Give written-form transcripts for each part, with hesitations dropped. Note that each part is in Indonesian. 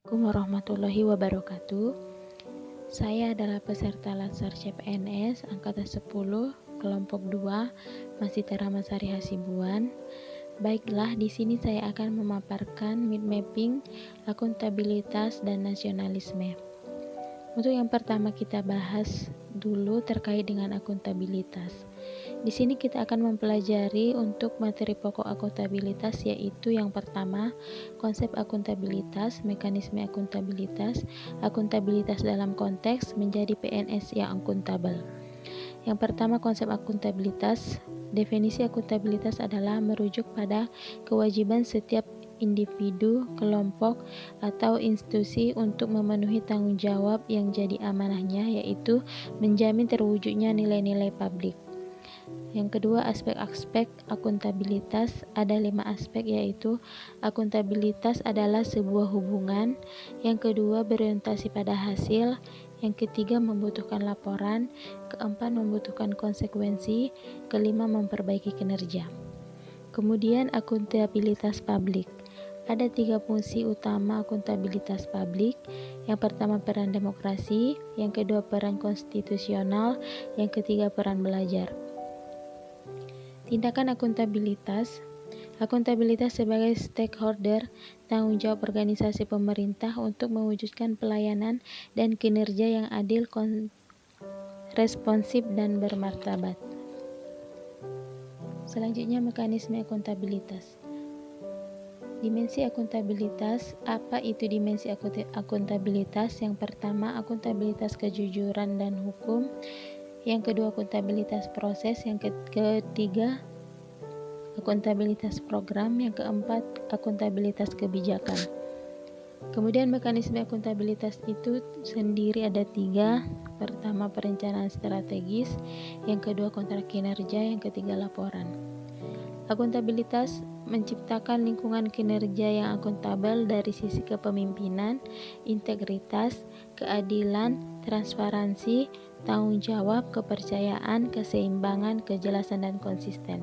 Assalamualaikum warahmatullahi wabarakatuh. Saya adalah peserta Latsar CPNS Angkatan 10, kelompok 2, Masita Ramasari Hasibuan. Baiklah, di sini saya akan memaparkan mind mapping, akuntabilitas, dan nasionalisme. Untuk yang pertama kita bahas dulu terkait dengan akuntabilitas. Di sini kita akan mempelajari untuk materi pokok akuntabilitas, yaitu yang pertama, konsep akuntabilitas, mekanisme akuntabilitas, akuntabilitas dalam konteks menjadi PNS yang akuntabel. Yang pertama, konsep akuntabilitas. Definisi akuntabilitas adalah merujuk pada kewajiban setiap individu, kelompok, atau institusi untuk memenuhi tanggung jawab yang jadi amanahnya, yaitu menjamin terwujudnya nilai-nilai publik. Yang kedua, aspek-aspek akuntabilitas. Ada 5 aspek, yaitu akuntabilitas adalah sebuah hubungan. Yang kedua, berorientasi pada hasil. Yang ketiga, membutuhkan laporan. Keempat, membutuhkan konsekuensi. Kelima, memperbaiki kinerja. Kemudian, akuntabilitas publik. Ada 3 fungsi utama akuntabilitas publik. Yang pertama, peran demokrasi. Yang kedua, peran konstitusional. Yang ketiga, peran belajar. Tindakan akuntabilitas. Akuntabilitas sebagai stakeholder, tanggung jawab organisasi pemerintah untuk mewujudkan pelayanan dan kinerja yang adil, responsif, dan bermartabat. Selanjutnya, mekanisme akuntabilitas. Dimensi akuntabilitas. Apa itu dimensi akuntabilitas? Yang pertama, akuntabilitas kejujuran dan hukum. Yang kedua, akuntabilitas proses. Yang ketiga, akuntabilitas program. Yang keempat, akuntabilitas kebijakan. Kemudian mekanisme akuntabilitas itu sendiri ada 3. Pertama, perencanaan strategis. Yang kedua, kontrak kinerja. Yang ketiga, laporan. Akuntabilitas menciptakan lingkungan kinerja yang akuntabel dari sisi kepemimpinan, integritas, keadilan, transparansi, tanggung jawab, kepercayaan, keseimbangan, kejelasan, dan konsisten.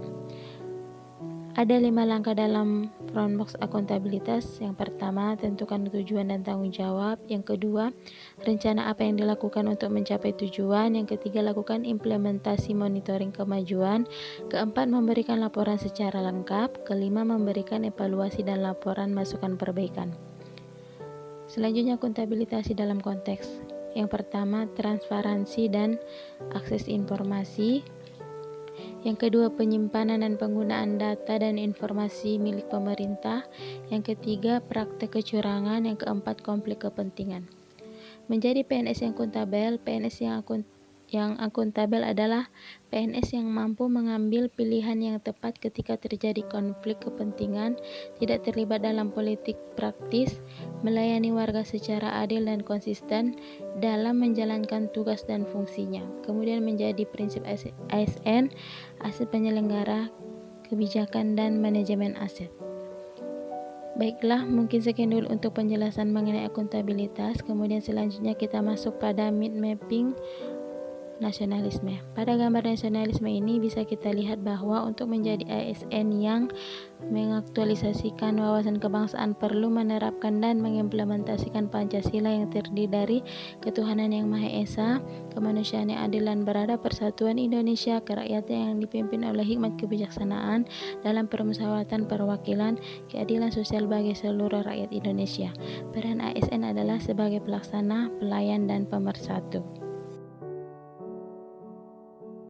Ada 5 langkah dalam framework akuntabilitas. Yang pertama, tentukan tujuan dan tanggung jawab. Yang kedua, rencana apa yang dilakukan untuk mencapai tujuan. Yang ketiga, lakukan implementasi monitoring kemajuan. Keempat, memberikan laporan secara lengkap. Kelima, memberikan evaluasi dan laporan masukan perbaikan. Selanjutnya, akuntabilitas dalam konteks. Yang pertama, transparansi dan akses informasi. Yang kedua, penyimpanan dan penggunaan data dan informasi milik pemerintah. Yang ketiga, praktek kecurangan. Yang keempat, konflik kepentingan. Menjadi PNS yang akuntabel. PNS yang akuntabel adalah PNS yang mampu mengambil pilihan yang tepat ketika terjadi konflik kepentingan, tidak terlibat dalam politik praktis, melayani warga secara adil dan konsisten dalam menjalankan tugas dan fungsinya. Kemudian menjadi prinsip ASN, aset penyelenggara, kebijakan, dan manajemen aset. Baiklah, mungkin sekian dulu untuk penjelasan mengenai akuntabilitas. Kemudian selanjutnya kita masuk pada mind mapping nasionalisme. Pada gambar nasionalisme ini bisa kita lihat bahwa untuk menjadi ASN yang mengaktualisasikan wawasan kebangsaan perlu menerapkan dan mengimplementasikan Pancasila yang terdiri dari ketuhanan yang Maha Esa, kemanusiaan yang adil dan beradab, persatuan Indonesia, kerakyatan yang dipimpin oleh hikmat kebijaksanaan dalam permusyawaratan perwakilan, keadilan sosial bagi seluruh rakyat Indonesia. Peran ASN adalah sebagai pelaksana, pelayan, dan pemersatu.